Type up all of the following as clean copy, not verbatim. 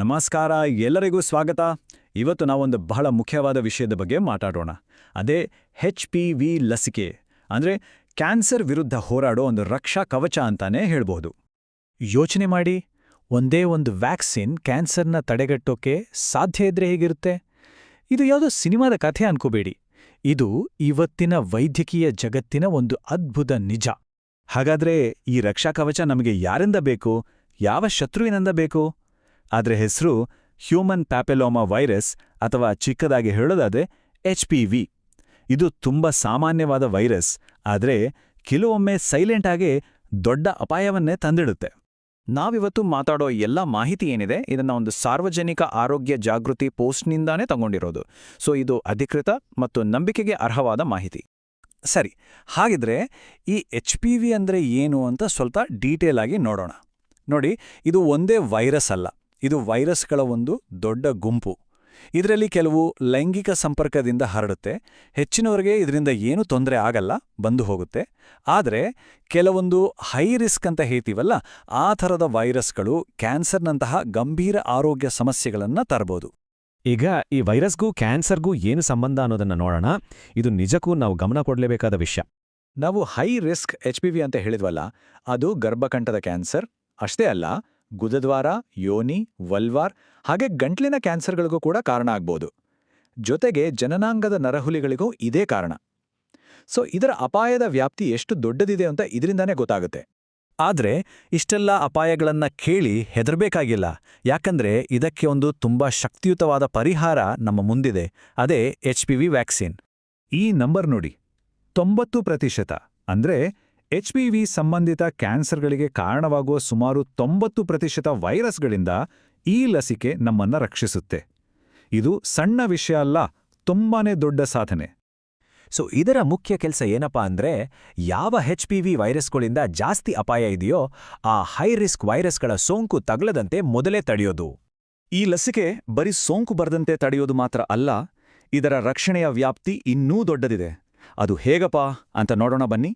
ನಮಸ್ಕಾರ, ಎಲ್ಲರಿಗೂ ಸ್ವಾಗತ. ಇವತ್ತು ನಾವೊಂದು ಬಹಳ ಮುಖ್ಯವಾದ ವಿಷಯದ ಬಗ್ಗೆ ಮಾತಾಡೋಣ. ಅದೇ HPV ಲಸಿಕೆ, ಅಂದರೆ ಕ್ಯಾನ್ಸರ್ ವಿರುದ್ಧ ಹೋರಾಡೋ ಒಂದು ರಕ್ಷಾ ಕವಚ ಅಂತಾನೆ ಹೇಳ್ಬೋದು. ಯೋಚನೆ ಮಾಡಿ, ಒಂದೇ ಒಂದು ವ್ಯಾಕ್ಸಿನ್ ಕ್ಯಾನ್ಸರ್ನ ತಡೆಗಟ್ಟೋಕೆ ಸಾಧ್ಯ ಇದ್ರೆ ಹೇಗಿರುತ್ತೆ? ಇದು ಯಾವುದೋ ಸಿನಿಮಾದ ಕಥೆ ಅನ್ಕೋಬೇಡಿ. ಇದು ಇವತ್ತಿನ ವೈದ್ಯಕೀಯ ಜಗತ್ತಿನ ಒಂದು ಅದ್ಭುತ ನಿಜ. ಹಾಗಾದ್ರೆ ಈ ರಕ್ಷಾ ಕವಚ ನಮಗೆ ಯಾರಿಂದ ಬೇಕು, ಯಾವ ಶತ್ರುವಿನಿಂದ ಬೇಕು? ಅದರ ಹೆಸರು ಹ್ಯೂಮನ್ ಪ್ಯಾಪಿಲೋಮಾ ವೈರಸ್, ಅಥವಾ ಚಿಕ್ಕದಾಗಿ ಹೇಳೋದಾದ್ರೆ HPV. ಇದು ತುಂಬ ಸಾಮಾನ್ಯವಾದ ವೈರಸ್, ಆದರೆ ಕೆಲವೊಮ್ಮೆ ಸೈಲೆಂಟ್ ಆಗಿ ದೊಡ್ಡ ಅಪಾಯವನ್ನೇ ತಂದಿಡುತ್ತೆ. ನಾವಿವತ್ತು ಮಾತಾಡೋ ಎಲ್ಲ ಮಾಹಿತಿ ಏನಿದೆ, ಇದನ್ನ ಒಂದು ಸಾರ್ವಜನಿಕ ಆರೋಗ್ಯ ಜಾಗೃತಿ ಪೋಸ್ಟ್ನಿಂದಾನೇ ತಗೊಂಡಿರೋದು. ಸೊ ಇದು ಅಧಿಕೃತ ಮತ್ತು ನಂಬಿಕೆಗೆ ಅರ್ಹವಾದ ಮಾಹಿತಿ. ಸರಿ, ಹಾಗಿದ್ರೆ ಈ HPV ಅಂದ್ರೆ ಏನು ಅಂತ ಸ್ವಲ್ಪ ಡೀಟೇಲ್ ಆಗಿ ನೋಡೋಣ. ನೋಡಿ, ಇದು ಒಂದೇ ವೈರಸ್ ಅಲ್ಲ, ಇದು ವೈರಸ್ಗಳ ಒಂದು ದೊಡ್ಡ ಗುಂಪು. ಇದರಲ್ಲಿ ಕೆಲವು ಲೈಂಗಿಕ ಸಂಪರ್ಕದಿಂದ ಹರಡುತ್ತೆ, ಹೆಚ್ಚಿನವರಿಗೆ ಇದರಿಂದ ಏನೂ ತೊಂದರೆ ಆಗಲ್ಲ, ಬಂದು ಹೋಗುತ್ತೆ. ಆದರೆ ಕೆಲವೊಂದು ಹೈ ರಿಸ್ಕ್ ಅಂತ ಹೇಳ್ತೀವಲ್ಲ, ಆ ಥರದ ವೈರಸ್ಗಳು ಕ್ಯಾನ್ಸರ್ನಂತಹ ಗಂಭೀರ ಆರೋಗ್ಯ ಸಮಸ್ಯೆಗಳನ್ನು ತರಬಹುದು. ಈಗ ಈ ವೈರಸ್ಗೂ ಕ್ಯಾನ್ಸರ್ಗೂ ಏನು ಸಂಬಂಧ ಅನ್ನೋದನ್ನ ನೋಡೋಣ. ಇದು ನಿಜಕ್ಕೂ ನಾವು ಗಮನ ಕೊಡಲೇಬೇಕಾದ ವಿಷಯ. ನಾವು ಹೈ ರಿಸ್ಕ್ HPV ಅಂತ ಹೇಳಿದ್ವಲ್ಲ, ಅದು ಗರ್ಭಕಂಠದ ಕ್ಯಾನ್ಸರ್ ಅಷ್ಟೇ ಅಲ್ಲ, ಗುದದ್ವಾರ, ಯೋನಿ, ವಲ್ವಾರ್ ಹಾಗೆ ಗಂಟ್ಲಿನ ಕ್ಯಾನ್ಸರ್ಗಳಿಗೂ ಕೂಡ ಕಾರಣ ಆಗ್ಬೋದು. ಜೊತೆಗೆ ಜನನಾಂಗದ ನರಹುಲಿಗಳಿಗೂ ಇದೇ ಕಾರಣ. ಸೊ ಇದರ ಅಪಾಯದ ವ್ಯಾಪ್ತಿ ಎಷ್ಟು ದೊಡ್ಡದಿದೆ ಅಂತ ಇದರಿಂದಾನೇ ಗೊತ್ತಾಗುತ್ತೆ. ಆದ್ರೆ ಇಷ್ಟೆಲ್ಲ ಅಪಾಯಗಳನ್ನ ಕೇಳಿ ಹೆದರ್ಬೇಕಾಗಿಲ್ಲ, ಯಾಕಂದ್ರೆ ಇದಕ್ಕೆ ಒಂದು ತುಂಬಾ ಶಕ್ತಿಯುತವಾದ ಪರಿಹಾರ ನಮ್ಮ ಮುಂದಿದೆ. ಅದೇ HPV ವ್ಯಾಕ್ಸಿನ್. ಈ ನಂಬರ್ ನೋಡಿ, 90%. ಅಂದ್ರೆ HPV ಸಂಬಂಧಿತ ಕ್ಯಾನ್ಸರ್ಗಳಿಗೆ ಕಾರಣವಾಗುವ ಸುಮಾರು 90% ವೈರಸ್ಗಳಿಂದ ಈ ಲಸಿಕೆ ನಮ್ಮನ್ನ ರಕ್ಷಿಸುತ್ತೆ. ಇದು ಸಣ್ಣ ವಿಷಯ ಅಲ್ಲ, ತುಂಬಾನೇ ದೊಡ್ಡ ಸಾಧನೆ. ಸೊ ಇದರ ಮುಖ್ಯ ಕೆಲಸ ಏನಪ್ಪಾ ಅಂದ್ರೆ, ಯಾವ HPV ವೈರಸ್ಗಳಿಂದ ಜಾಸ್ತಿ ಅಪಾಯ ಇದೆಯೋ ಆ ಹೈ ರಿಸ್ಕ್ ವೈರಸ್ಗಳ ಸೋಂಕು ತಗಲದಂತೆ ಮೊದಲೇ ತಡೆಯೋದು. ಈ ಲಸಿಕೆ ಬರೀ ಸೋಂಕು ಬರದಂತೆ ತಡೆಯೋದು ಮಾತ್ರ ಅಲ್ಲ, ಇದರ ರಕ್ಷಣೆಯ ವ್ಯಾಪ್ತಿ ಇನ್ನೂ ದೊಡ್ಡದಿದೆ. ಅದು ಹೇಗಪ್ಪಾ ಅಂತ ನೋಡೋಣ ಬನ್ನಿ.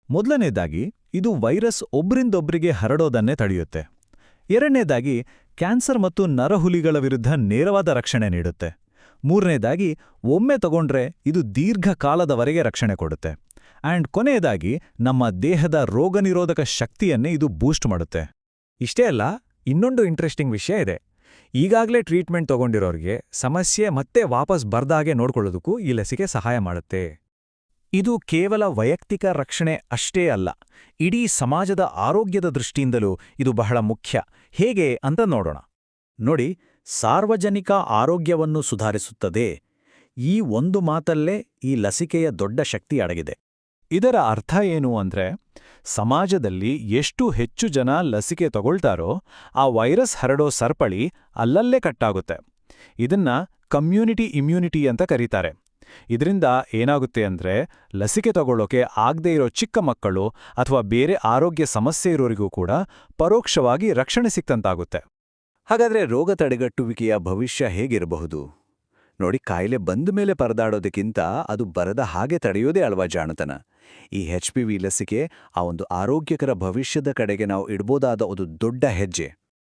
ಮೊದಲನೇದಾಗಿ, ಇದು ವೈರಸ್ ಒಬ್ರಿಂದೊಬ್ರಿಗೆ ಹರಡೋದನ್ನೇ ತಡೆಯುತ್ತೆ. ಎರಡನೇದಾಗಿ, ಕ್ಯಾನ್ಸರ್ ಮತ್ತು ನರಹುಲಿಗಳ ವಿರುದ್ಧ ನೇರವಾದ ರಕ್ಷಣೆ ನೀಡುತ್ತೆ. ಮೂರನೇದಾಗಿ, ಒಮ್ಮೆ ತಗೊಂಡ್ರೆ ಇದು ದೀರ್ಘಕಾಲದವರೆಗೆ ರಕ್ಷಣೆ ಕೊಡುತ್ತೆ. ಆ್ಯಂಡ್ ಕೊನೆಯದಾಗಿ, ನಮ್ಮ ದೇಹದ ರೋಗನಿರೋಧಕ ಶಕ್ತಿಯನ್ನೇ ಇದು ಬೂಸ್ಟ್ ಮಾಡುತ್ತೆ. ಇಷ್ಟೇ ಅಲ್ಲ, ಇನ್ನೊಂದು ಇಂಟ್ರೆಸ್ಟಿಂಗ್ ವಿಷಯ ಇದೆ. ಈಗಾಗಲೇ ಟ್ರೀಟ್ಮೆಂಟ್ ತಗೊಂಡಿರೋರಿಗೆ ಸಮಸ್ಯೆ ಮತ್ತೆ ವಾಪಸ್ ಬರ್ದಾಗೆ ನೋಡ್ಕೊಳ್ಳೋದಕ್ಕೂ ಈ ಲಸಿಕೆ ಸಹಾಯ ಮಾಡುತ್ತೆ. ಇದು ಕೇವಲ ವೈಯಕ್ತಿಕ ರಕ್ಷಣೆ ಅಷ್ಟೇ ಅಲ್ಲ, ಇಡೀ ಸಮಾಜದ ಆರೋಗ್ಯದ ದೃಷ್ಟಿಯಿಂದಲೂ ಇದು ಬಹಳ ಮುಖ್ಯ. ಹೇಗೆ ಅಂತ ನೋಡೋಣ. ನೋಡಿ, ಸಾರ್ವಜನಿಕ ಆರೋಗ್ಯವನ್ನು ಸುಧಾರಿಸುತ್ತದೆ. ಈ ಒಂದು ಮಾತಲ್ಲೇ ಈ ಲಸಿಕೆಯ ದೊಡ್ಡ ಶಕ್ತಿ ಅಡಗಿದೆ. ಇದರ ಅರ್ಥ ಏನು ಅಂದ್ರೆ, ಸಮಾಜದಲ್ಲಿ ಎಷ್ಟು ಹೆಚ್ಚು ಜನ ಲಸಿಕೆ ತಗೊಳ್ತಾರೋ ಆ ವೈರಸ್ ಹರಡೋ ಸರಪಳಿ ಅಲ್ಲಲ್ಲೇ ಕಟ್ಟಾಗುತ್ತೆ. ಇದನ್ನ ಕಮ್ಯುನಿಟಿ ಇಮ್ಯುನಿಟಿ ಅಂತ ಕರೀತಾರೆ. ಇದರಿಂದ ಏನಾಗುತ್ತೆ ಅಂದ್ರೆ, ಲಸಿಕೆ ತಗೊಳ್ಳೋಕೆ ಆಗದೇ ಇರೋ ಚಿಕ್ಕ ಮಕ್ಕಳು ಅಥವಾ ಬೇರೆ ಆರೋಗ್ಯ ಸಮಸ್ಯೆ ಇರೋರಿಗೂ ಕೂಡ ಪರೋಕ್ಷವಾಗಿ ರಕ್ಷಣೆ ಸಿಕ್ತಂತಾಗುತ್ತೆ. ಹಾಗಾದ್ರೆ ರೋಗ ತಡೆಗಟ್ಟುವಿಕೆಯ ಭವಿಷ್ಯ ಹೇಗಿರಬಹುದು? ನೋಡಿ, ಕಾಯಿಲೆ ಬಂದ ಮೇಲೆ ಪರದಾಡೋದಕ್ಕಿಂತ ಅದು ಬರದ ಹಾಗೆ ತಡೆಯೋದೇ ಅಲ್ವಾ ಜಾಣತನ. ಈ HPV ಲಸಿಕೆ ಆ ಒಂದು ಆರೋಗ್ಯಕರ ಭವಿಷ್ಯದ ಕಡೆಗೆ ನಾವು ಇಡ್ಬೋದಾದ ಒಂದು ದೊಡ್ಡ ಹೆಜ್ಜೆ.